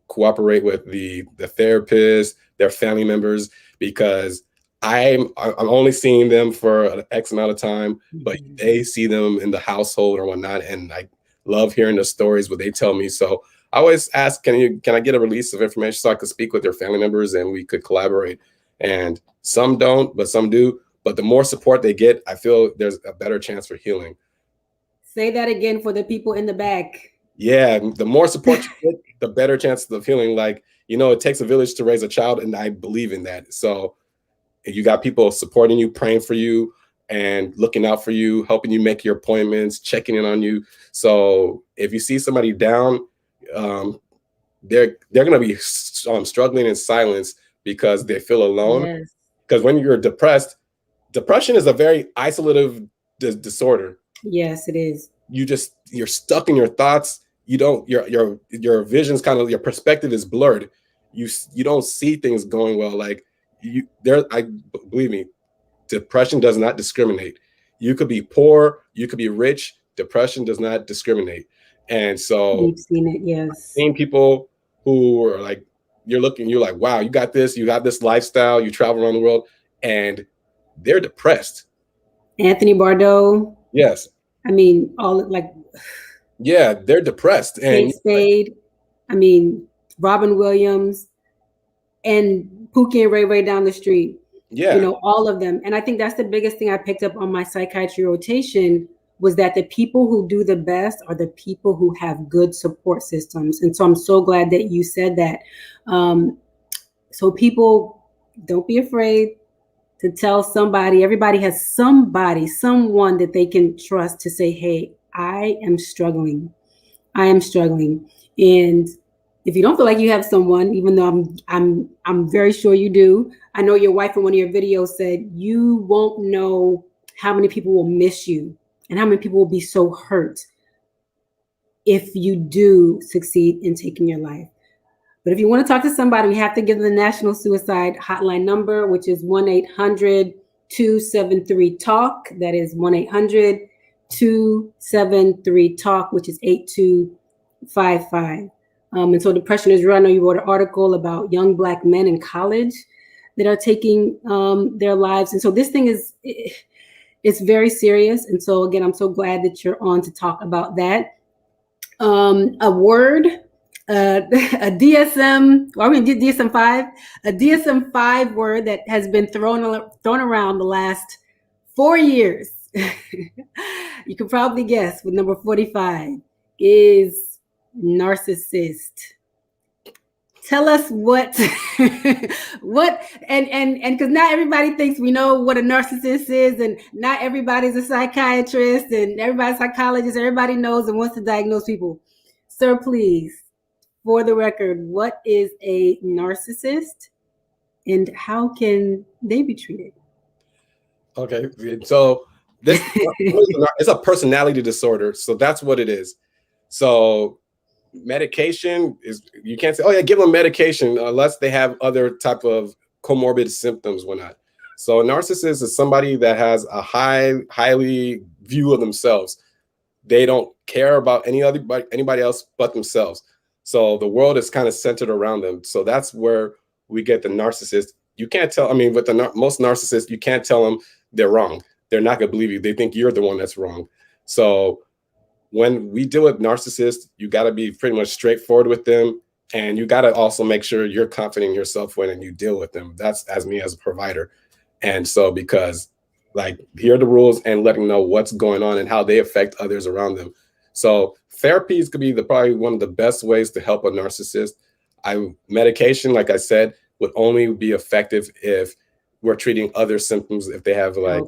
cooperate with the therapists, their family members, because I'm only seeing them for an X amount of time, but they see them in the household or whatnot, and I love hearing the stories what they tell me. So I always ask, can I get a release of information so I could speak with their family members and we could collaborate? And some don't, but some do. But the more support they get, I feel there's a better chance for healing. Say that again for the people in the back. Yeah, the more support you get, the better chance of healing. Like, you know, it takes a village to raise a child, and I believe in that. So you got people supporting you, praying for you, and looking out for you, helping you make your appointments, checking in on you. So if you see somebody down, they're going to be struggling in silence because they feel alone. Because when you're depressed, depression is a very isolative disorder. Yes, it is. You're stuck in your thoughts. You don't, your vision's kind of, your perspective is blurred. You don't see things going well. Like believe me, depression does not discriminate. You could be poor, you could be rich. Depression does not discriminate. And so we've seen it. Yes. I've seen people who are like you're like, wow, you got this, you have this lifestyle, you travel around the world, and they're depressed. Anthony Bardot. Yes. I mean, all like. Yeah, they're depressed. And Kate Spade. I mean, Robin Williams, and Pookie and Ray Ray down the street. Yeah. You know, all of them. And I think that's the biggest thing I picked up on my psychiatry rotation was that the people who do the best are the people who have good support systems. And so I'm so glad that you said that. So people, don't be afraid to tell somebody. Everybody has somebody, someone that they can trust to say, hey, I am struggling. I am struggling. And if you don't feel like you have someone, even though I'm very sure you do, I know your wife in one of your videos said you won't know how many people will miss you and how many people will be so hurt if you do succeed in taking your life. But if you want to talk to somebody, we have to give them the National Suicide Hotline number, which is 1-800-273-TALK. That is 1-800-273-TALK, which is 8255. And so depression is real. I know you wrote an article about young Black men in college that are taking their lives. And so this thing it's very serious. And so again, I'm so glad that you're on to talk about that. A word, a DSM-5, a DSM-5 word that has been thrown around the last 4 years. You can probably guess with number 45 is narcissist. Tell us what and because not everybody thinks we know what a narcissist is, and not everybody's a psychiatrist and everybody's a psychologist. Everybody knows and wants to diagnose people. Sir, please, for the record, what is a narcissist and how can they be treated? Okay, so this it's a personality disorder, so that's what it is. So medication is, you can't say, oh yeah, give them medication unless they have other type of comorbid symptoms, whatnot. So a narcissist is somebody that has a highly view of themselves. They don't care about anybody else but themselves. So the world is kind of centered around them. So that's where we get the narcissist. You can't tell, I mean, with most narcissists, you can't tell them they're wrong. They're not going to believe you. They think you're the one that's wrong. So when we deal with narcissists, you got to be pretty much straightforward with them. And you got to also make sure you're confident in yourself when you deal with them. That's as me as a provider. And so because like, here are the rules and letting them know what's going on and how they affect others around them. So therapies could be probably one of the best ways to help a narcissist. Medication, like I said, would only be effective if we're treating other symptoms, if they have like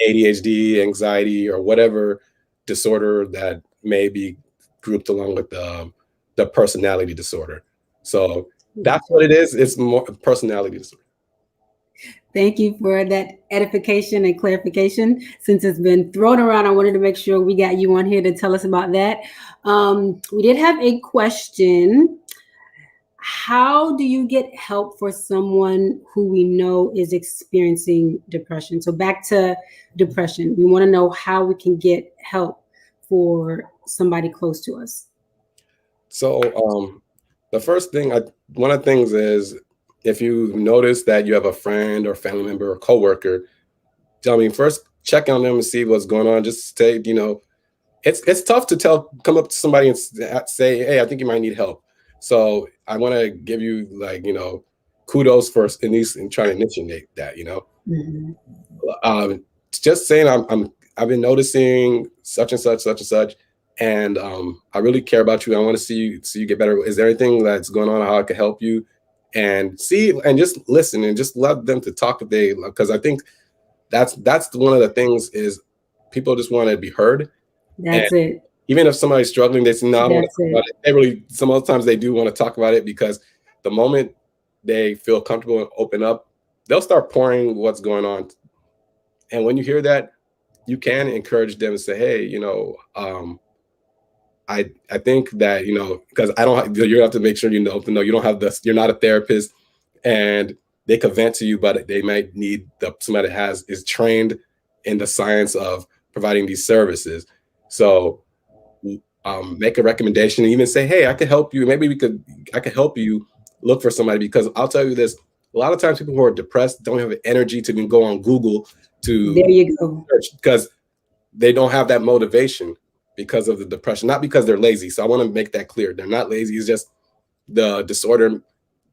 ADHD, anxiety, or whatever disorder that may be grouped along with the personality disorder. So that's what it is. It's more personality disorder. Thank you for that edification and clarification. Since it's been thrown around, I wanted to make sure we got you on here to tell us about that. We did have a question. How do you get help for someone who we know is experiencing depression? So back to depression, we want to know how we can get help for somebody close to us. So the first thing, one of the things is, if you notice that you have a friend or family member or coworker, first check on them and see what's going on. Just say, it's tough to come up to somebody and say, hey, I think you might need help. So I want to give you kudos first, at least in trying to initiate that, just saying, I've been noticing such and such, and I really care about you. I want to see you get better. Is there anything that's going on, how I can help you? And just listen and just let them to talk because I think that's one of the things is people just want to be heard. That's it. Even if somebody's struggling, they say, no, I want to talk about it. They really, some other times they do want to talk about it, because the moment they feel comfortable and open up, they'll start pouring what's going on. And when you hear that, you can encourage them and say, hey, I think that, because you have to make sure you don't have you're not a therapist, and they could vent to you, but they might need somebody that is trained in the science of providing these services. So make a recommendation and even say, hey, I could help you. Maybe I could help you look for somebody, because I'll tell you this, a lot of times people who are depressed don't have the energy to even go on Google to There you go. search, because they don't have that motivation because of the depression, not because they're lazy. So I want to make that clear. They're not lazy. It's just the disorder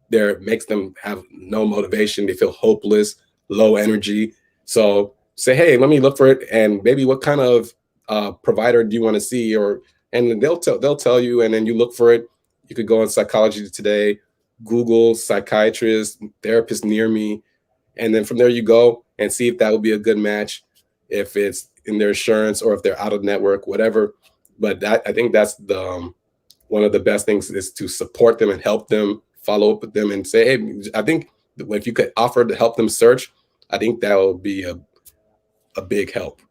there makes them have no motivation. They feel hopeless, low energy. So say, hey, let me look for it, and maybe what kind of provider do you want to see, and they'll tell you, and then you look for it. You could go on Psychology Today, Google psychiatrist, therapist near me, and then from there you go and see if that would be a good match, if it's in their insurance or if they're out of network, whatever. But I think that's the one of the best things is to support them and help them, follow up with them, and say, hey, I think if you could offer to help them search, I think that will be a big help.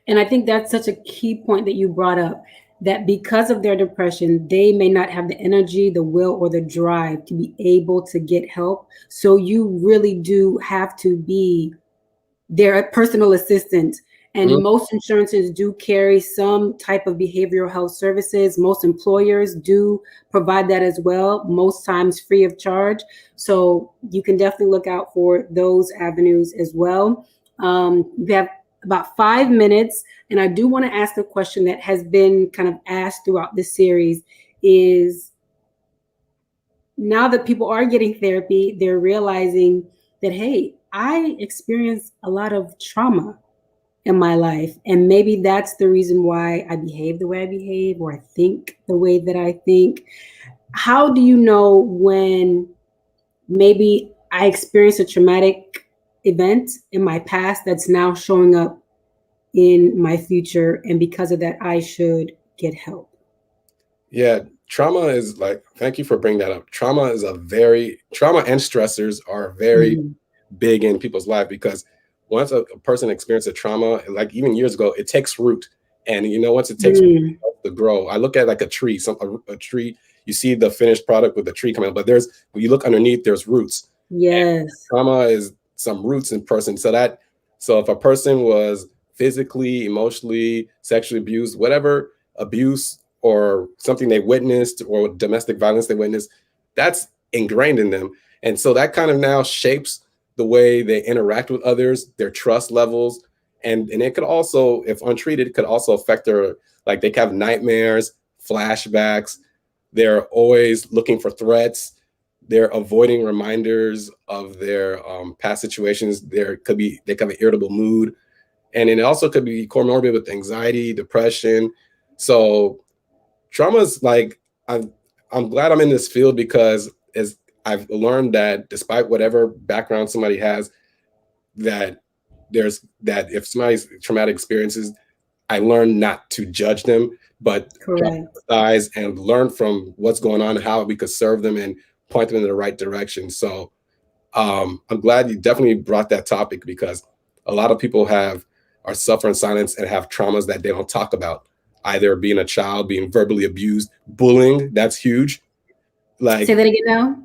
And I think that's such a key point that you brought up, that because of their depression, they may not have the energy, the will, or the drive to be able to get help. So you really do have to be their personal assistant. And most insurances do carry some type of behavioral health services. Most employers do provide that as well, most times free of charge. So you can definitely look out for those avenues as well. We have about 5 minutes, and I do want to ask a question that has been kind of asked throughout this series is, now that people are getting therapy, they're realizing that, hey, I experienced a lot of trauma in my life, and maybe that's the reason why I behave the way I behave, or I think the way that I think. How do you know when maybe I experienced a traumatic event in my past that's now showing up in my future, and because of that, I should get help? Yeah, trauma is like, thank you for bringing that up. Trauma and stressors are very big in people's life, because once a person experiences a trauma, like even years ago, it takes root. And once it takes root to grow, I look at like a tree, a tree, you see the finished product with the tree coming out, but when you look underneath, there's roots. Yes. And trauma is some roots in person. So if a person was physically, emotionally, sexually abused, whatever abuse or something they witnessed, or domestic violence they witnessed, that's ingrained in them. And so that kind of now shapes the way they interact with others, their trust levels. And it could also, if untreated, it could also affect like they have nightmares, flashbacks. They're always looking for threats. They're avoiding reminders of their past situations. They could have an irritable mood. And it also could be comorbid with anxiety, depression. So trauma is like, I'm glad I'm in this field, because as I've learned that despite whatever background somebody has, that if somebody's traumatic experiences, I learned not to judge them, but empathize and learn from what's going on and how we could serve them and point them in the right direction. So I'm glad you definitely brought that topic, because a lot of people are suffering in silence and have traumas that they don't talk about. Either being a child, being verbally abused, bullying, that's huge. Like, say that again now.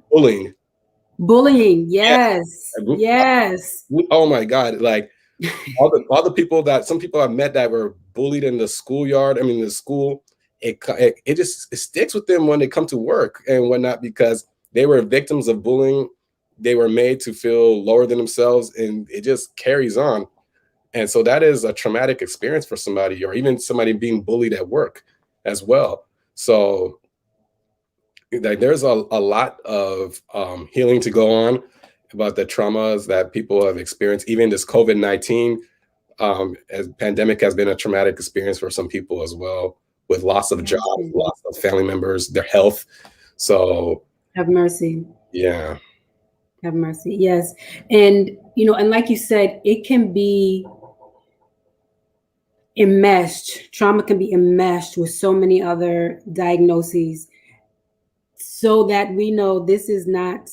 Bullying, yes. Yeah. Yes. Oh my God. Like all the people some people I've met that were bullied in the schoolyard, the school, it just sticks with them when they come to work and whatnot, because they were victims of bullying. They were made to feel lower than themselves, and it just carries on. And so that is a traumatic experience for somebody, or even somebody being bullied at work as well. So like, there's a lot of healing to go on about the traumas that people have experienced. Even this COVID-19 as pandemic has been a traumatic experience for some people as well, with loss of jobs, loss of family members, their health. So have mercy. Yeah. Have mercy. Yes. And, and like you said, it can be enmeshed. Trauma can be enmeshed with so many other diagnoses, so that we know this is not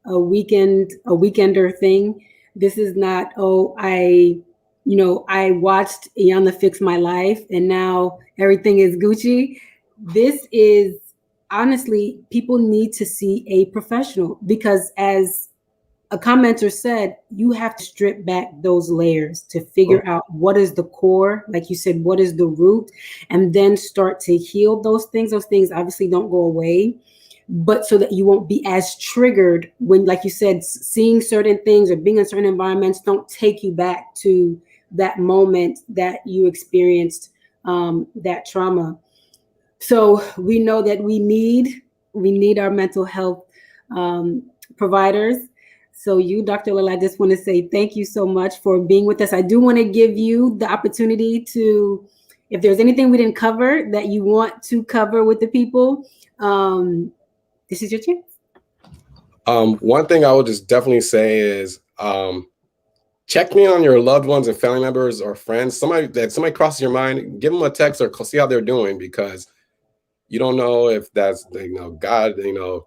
a weekender thing. This is not, I watched Iyanla Fix My Life and now everything is Gucci. This is, honestly, people need to see a professional, because as a commenter said, you have to strip back those layers to figure out what is the core, like you said, what is the root, and then start to heal those things. Those things obviously don't go away, but so that you won't be as triggered when, like you said, seeing certain things or being in certain environments don't take you back to that moment that you experienced that trauma. So we know that we need our mental health providers. So you, Dr. Lil, I just want to say thank you so much for being with us. I do want to give you the opportunity to, if there's anything we didn't cover that you want to cover with the people, this is your chance. One thing I would just definitely say is check me on your loved ones and family members or friends. Somebody crosses your mind, give them a text or see how they're doing, because you don't know if that's God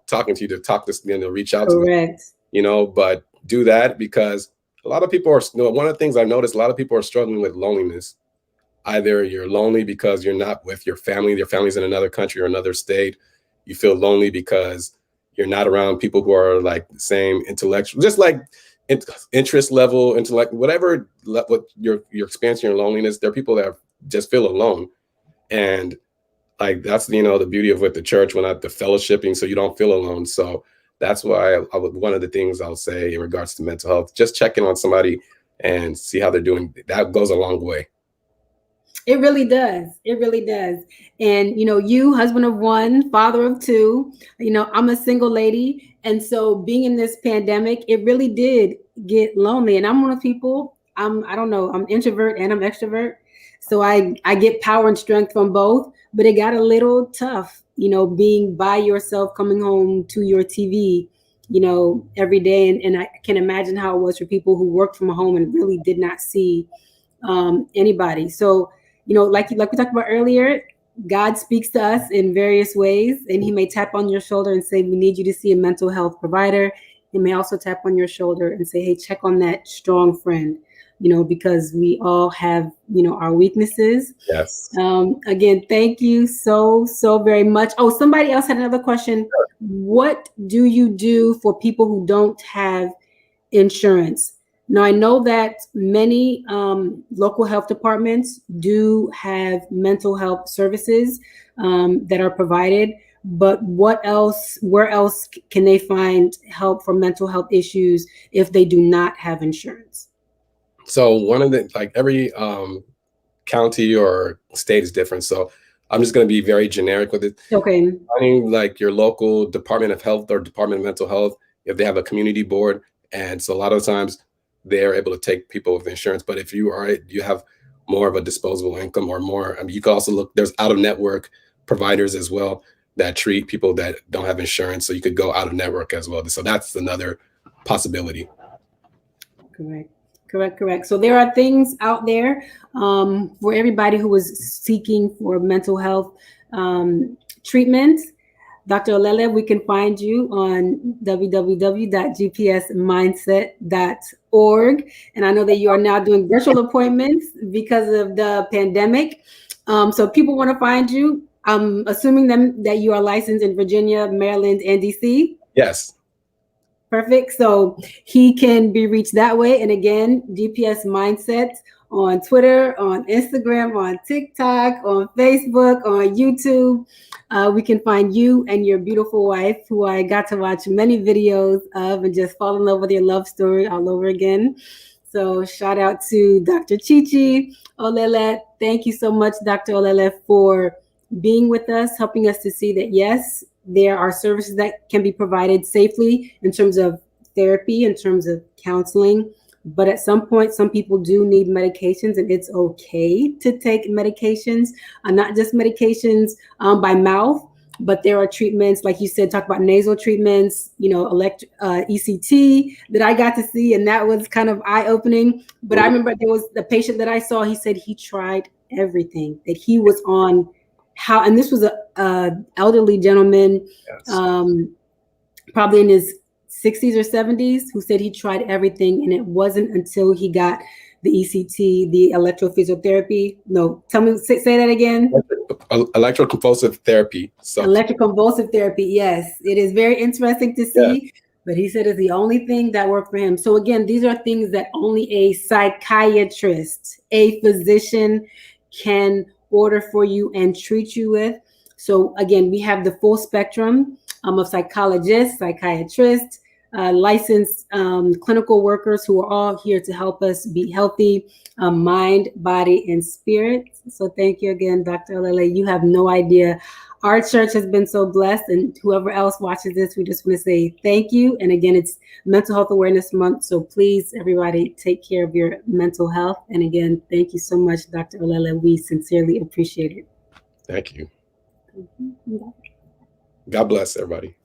talking to you to talk this, reach out Correct. to them, but do that, because a lot of people are, one of the things I've noticed, a lot of people are struggling with loneliness. Either you're lonely because you're not with your family's in another country or another state. You feel lonely because you're not around people who are like the same intellectual, just like interest level, intellect, whatever, what you're experiencing your loneliness. There are people that just feel alone. And like, that's, the beauty of with the church, when the fellowshipping, so you don't feel alone. So that's why one of the things I'll say in regards to mental health, just check in on somebody and see how they're doing. That goes a long way. It really does. It really does. And, you, husband of one, father of two, I'm a single lady. And so being in this pandemic, it really did get lonely. And I'm one of the people, I don't know, I'm introvert and I'm extrovert. So I get power and strength from both, but it got a little tough, being by yourself, coming home to your TV, every day. And I can imagine how it was for people who worked from home and really did not see anybody. So, like we talked about earlier, God speaks to us in various ways, and he may tap on your shoulder and say, we need you to see a mental health provider. He may also tap on your shoulder and say, hey, check on that strong friend, because we all have, our weaknesses. Yes. Again, thank you so very much. Oh, somebody else had another question. Sure. What do you do for people who don't have insurance? Now, I know that many local health departments do have mental health services that are provided, but where else can they find help for mental health issues if they do not have insurance? So one of the, every county or state is different. So I'm just going to be very generic with it. Okay. Finding your local Department of Health or Department of Mental Health, if they have a community board. And so a lot of times they're able to take people with insurance. But if you have more of a disposable income or more, you can also look, there's out of network providers as well that treat people that don't have insurance. So you could go out of network as well. So that's another possibility. Correct. So there are things out there for everybody who is seeking for mental health treatment. Dr. Olele, we can find you on www.gpsmindset.org. And I know that you are now doing virtual appointments because of the pandemic. So people want to find you. I'm assuming that you are licensed in Virginia, Maryland, and DC. Yes. Perfect. So he can be reached that way. And again, GPS Mindset on Twitter, on Instagram, on TikTok, on Facebook, on YouTube. We can find you and your beautiful wife, who I got to watch many videos of and just fall in love with your love story all over again. So shout out to Dr. Chichi Olele. Thank you so much, Dr. Olele, for being with us, helping us to see that, yes, there are services that can be provided safely in terms of therapy, in terms of counseling. But at some point, some people do need medications, and it's okay to take medications, not just medications by mouth, but there are treatments, like you said, talk about nasal treatments, ECT that I got to see, and that was kind of eye-opening. But I remember there was the patient that I saw, he said he tried everything, that he was on and this was a elderly gentleman, yes, probably in his 60s or 70s, who said he tried everything, and it wasn't until he got the ECT, the electrophysiotherapy. No, tell me, say that again. Electroconvulsive therapy. So. Electroconvulsive therapy, yes. It is very interesting to see, yes. But he said it's the only thing that worked for him. So again, these are things that only a psychiatrist, a physician, can order for you and treat you with. So again, we have the full spectrum of psychologists, psychiatrists, licensed clinical workers who are all here to help us be healthy, mind, body, and spirit. So thank you again, Dr. Olele. You have no idea. Our church has been so blessed, and whoever else watches this, we just want to say thank you. And again, it's Mental Health Awareness Month, so please, everybody, take care of your mental health. And again, thank you so much, Dr. Olele. We sincerely appreciate it. Thank you. God bless everybody.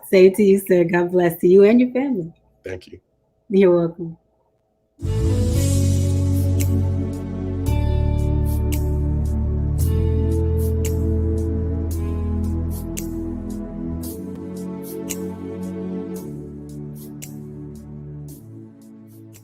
Same to you, sir. God bless you and your family. Thank you. You're welcome.